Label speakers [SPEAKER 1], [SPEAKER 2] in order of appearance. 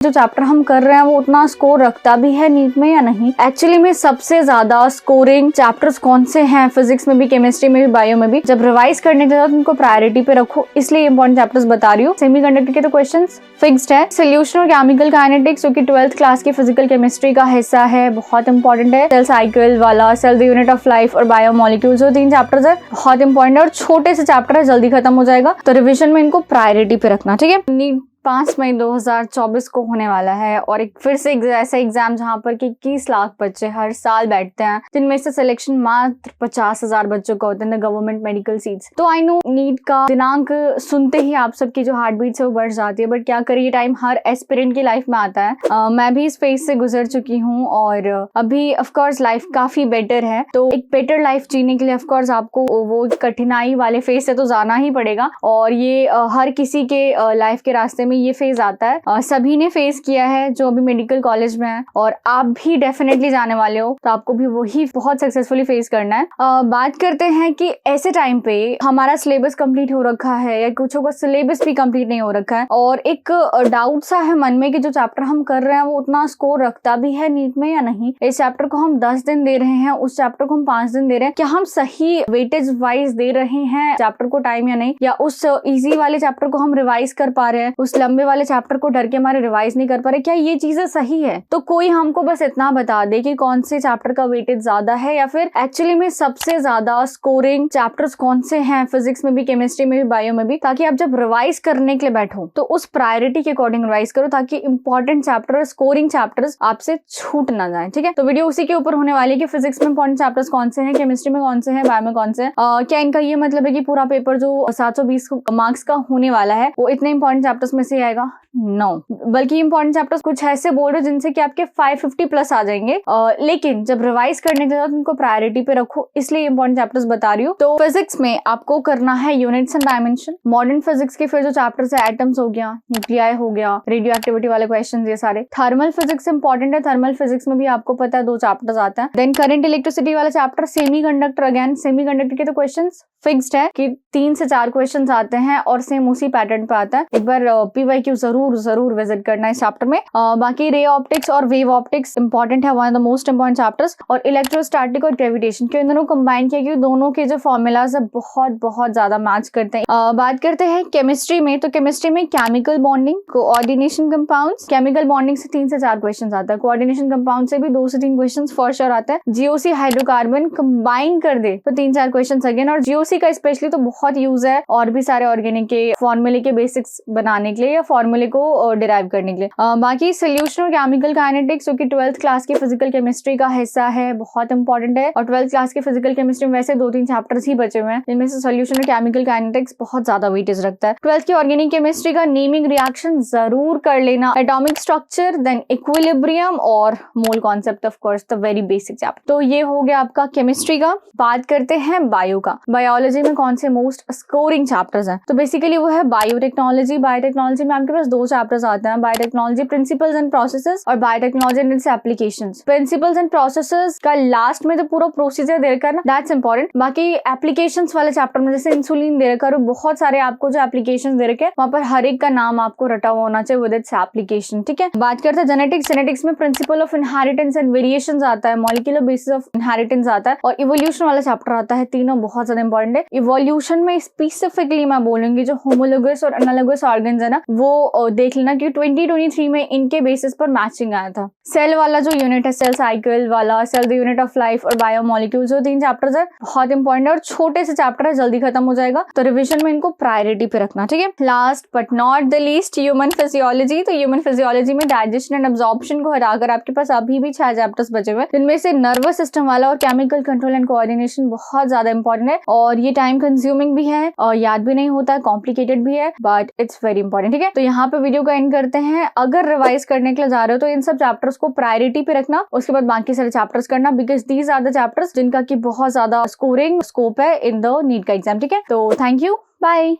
[SPEAKER 1] जो चैप्टर हम कर रहे हैं वो उतना स्कोर रखता भी है नीट में या नहीं। एक्चुअली में सबसे ज्यादा स्कोरिंग चैप्टर्स कौन से हैं फिजिक्स में भी, केमिस्ट्री में भी, बायो में भी, जब रिवाइज करने के बाद उनको प्रायोरिटी पे रखो, इसलिए इंपॉर्टेंट चैप्टर्स बता रही हूँ। सेमीकंडक्टर के तो क्वेश्चंस फिक्स्ड है। सोल्यूशन और केमिकल काइनेटिक्स जो कि 12th क्लास की फिजिकल केमिस्ट्री का हिस्सा है, बहुत इंपॉर्टेंट है। सेल साइकिल वाला, cell the unit of life और बायोमोलिक्यूल, जो 3 चैप्टर्स है बहुत इंपॉर्टेंट है और छोटे से चैप्टर है, जल्दी खत्म हो जाएगा, तो रिविजन में इनको प्रायोरिटी पे रखना, ठीक है। नीट 5 मई 2024 को होने वाला है और एक फिर से ऐसा एग्जाम जहां पर 21 लाख बच्चे हर साल बैठते हैं, जिनमें से सिलेक्शन मात्र 50,000 बच्चों का होता है गवर्नमेंट मेडिकल सीट्स। तो आई नो नीट का दिनांक सुनते ही आप सबकी जो हार्ट बीट है वो बढ़ जाती है, बट क्या करिए, टाइम हर एस्पिरेंट की लाइफ में आता है। मैं भी इस फेज से गुजर चुकी हूँ और अभी ऑफकोर्स लाइफ काफी बेटर है। तो एक बेटर लाइफ जीने के लिए ऑफकोर्स आपको वो कठिनाई वाले फेज से तो जाना ही पड़ेगा और ये हर किसी के लाइफ के रास्ते में ये फेज आता है। सभी ने फेस किया है जो अभी मेडिकल कॉलेज में है और आप भी डेफिनेटली जाने वाले हो, तो आपको भी वही बहुत सक्सेसफुली फेस करना है। बात करते हैं कि ऐसे टाइम पे हमारा सिलेबस कंप्लीट हो रखा है या कुछ का सिलेबस भी कंप्लीट नहीं हो रखा है और एक डाउट सा है मन में कि जो चैप्टर हम कर रहे हैं वो उतना स्कोर रखता भी है नीट में या नहीं। इस चैप्टर को हम 10 दिन दे रहे हैं, उस चैप्टर को हम 5 दिन दे रहे हैं, क्या हम सही वेटेज वाइज दे रहे हैं चैप्टर को टाइम या नहीं, या उस इजी वाले चैप्टर को हम रिवाइज कर पा रहे हैं, उस लंबे वाले चैप्टर को डर के हमारे रिवाइज नहीं कर पा रहे, क्या ये चीजें सही है। तो कोई हमको बस इतना बता दे कि कौन से चैप्टर का वेटेज ज्यादा है या फिर एक्चुअली में सबसे ज्यादा स्कोरिंग चैप्टर्स कौन से हैं फिजिक्स में भी, केमिस्ट्री में भी, बायो में भी, ताकि आप जब रिवाइज करने के लिए बैठो तो उस प्रायोरिटी के अकॉर्डिंग रिवाइज करो, ताकि इंपॉर्टेंट चैप्टर, स्कोरिंग चैप्टर्स आपसे छूट ना जाए, ठीक है। तो वीडियो उसी के ऊपर होने वाली है कि फिजिक्स में इंपॉर्टेंट चैप्टर्स कौन से हैं, केमिस्ट्री में कौन से हैं, बायो में कौन से हैं। क्या इनका ये मतलब है कि पूरा पेपर जो 720 मार्क्स का होने वाला है वो इतने इंपॉर्टेंट चैप्टर्स में से आएगा? नो, बल्कि इंपॉर्टेंट चैप्टर्स कुछ ऐसे बोल रहे जिनसे कि आपके 550 प्लस आ जाएंगे, लेकिन जब रिवाइज करने के बाद उनको प्रायोरिटी पे रखो, इसलिए इंपॉर्टेंट चैप्टर्स बता रही हूँ। तो फिजिक्स में आपको करना है units and dimension, modern physics के फिर जो चैप्टर्स है, एटम्स हो गया, न्यूक्लियाई हो गया, रेडियो एक्टिविटी वाले क्वेश्चन, ये सारे। थर्मल फिजिक्स इंपॉर्टेंट है, थर्मल फिजिक्स में भी आपको पता है 2 चैप्टर्स आते हैं। देन करंट इलेक्ट्रिसिटी वाला chapter, semi conductor, again semi conductor के तो क्वेश्चन फिक्स्ड है कि 3 से 4 क्वेश्चन आते हैं और सेम उसी पैटर्न पे आता है। एक बार PYQ जरूर विजिट करना है इस चैप्टर में। बाकी रे ऑप्टिक्स और वेव ऑप्टिक्स इंपॉर्टेंट है, one of the most important chapters. और इलेक्ट्रोस्टैटिक और ग्रेविटेशन के दोनों कंबाइन किया कि दोनों के जो फॉर्मूलाज है बहुत ज्यादा मैच करते हैं। बात करते हैं केमिस्ट्री में, तो केमिस्ट्री में chemical bonding, coordination compounds, chemical bonding से 3 से 4 क्वेश्चन आता है, कोऑर्डिनेशन कंपाउंड से भी 2 से 3 क्वेश्चन फॉर श्योर आता है। GOC हाइड्रोकार्बन कंबाइन कर दे तो 3-4 क्वेश्चन अगेन, और GOC का स्पेशली तो बहुत यूज है और भी सारे ऑर्गेनिक के फॉर्मूले के बेसिक्स बनाने के लिए या फॉर्मूले को डिराइव करने के लिए। बाकी सोल्यूशन और केमिकल काइनेटिक्स जो कि 12th क्लास की फिजिकल केमिस्ट्री का हिस्सा है, बहुत इंपॉर्टेंट है। और 12th क्लास की फिजिकल केमिस्ट्री में वैसे 2-3 चैप्टर्स ही बचे हुए हैं, जिनमें से सोल्यूशन और केमिकल काइनेटिक्स बहुत ज्यादा वेटेज रखता है। 12th की ऑर्गेनिक केमिस्ट्री का नेमिंग रिएक्शन जरूर कर लेना, एटॉमिक स्ट्रक्चर, देन इक्विलिब्रियम और mole concept, of course the very basic chapter. तो ये हो गया आपका केमिस्ट्री का। बात करते हैं बायो का। बायोलॉजी में कौन से मोस्ट स्कोरिंग चैप्टर्स हैं? तो बेसिकली वो है बायोटेक्नोलॉजी। बायोटेक्नोलॉजी में आपके पास 2 चैप्टर्स आते हैं, बायोटेक्नोलॉजी प्रिंसिपल्स एंड प्रोसेसेस और biotechnology and it's applications. Principles and processes का लास्ट में तो पूरा प्रोसीजर दे रखा है ना, दैट्स इंपॉर्टेंट। बाकी एप्लीकेशंस वाले चैप्टर में जैसे इंसुलिन दे रखा है, बहुत सारे आपको जो एप्लीकेशंस दे रखे हैं वहां पर हर एक का नाम आपको रटा हुआ होना चाहिए विद इट्स एप्लीकेशन, ठीक है। बात करते हैं जेनेटिक्स। जेनेटिक्स में principle of inheritance and variations आता है, मॉलिक्यूलर बेसिस ऑफ इनहेरिटेंस आता है और इवोल्यूशन वाला चैप्टर आता है। तीनों बहुत ज्यादा इंपॉर्टेंट है। इवोल्यूशन में स्पेसिफिकली मैं बोलूंगी जो होमोलोगस और एनालोगस ऑर्गन्स है ना, वो देख लेना कि 2023 में इनके बेसिस पर मैचिंग आया था। सेल वाला जो यूनिट है, सेल साइकिल वाला, cell the unit of life और बायोमोलिक्यूल, जो 3 चैप्टर्स है बहुत इंपॉर्टेंट है और छोटे से चैप्टर है, जल्दी खत्म हो जाएगा, तो रिविजन में इनको प्रायोरिटी पे रखना, ठीक है। Last but not the least, human physiology. तो ह्यूमन फिजियोलॉजी में डाइजेशन एंड एब्जॉर्प्शन को हटाकर आपके पास अभी भी 6 चैप्टर्स बचे हुए, जिनमें से नर्वस सिस्टम वाला और केमिकल कंट्रोल एंड कोऑर्डिनेशन बहुत ज्यादा इंपॉर्टेंट है और ये टाइम कंज्यूमिंग भी है और याद भी नहीं होता है, कॉम्प्लिकेटेड भी है, बट इट्स वेरी इंपॉर्टेंट, ठीक है। तो यहाँ पे वीडियो का एंड करते हैं। अगर रिवाइज करने के लिए जा रहे हो तो इन सब चैप्टर्स को प्रायोरिटी पे रखना, उसके बाद बाकी सारे चैप्टर्स करना, because these are the chapters जिनका की बहुत ज्यादा स्कोरिंग स्कोप है इन द नीट का एग्जाम, ठीक है। तो थैंक यू, बाय।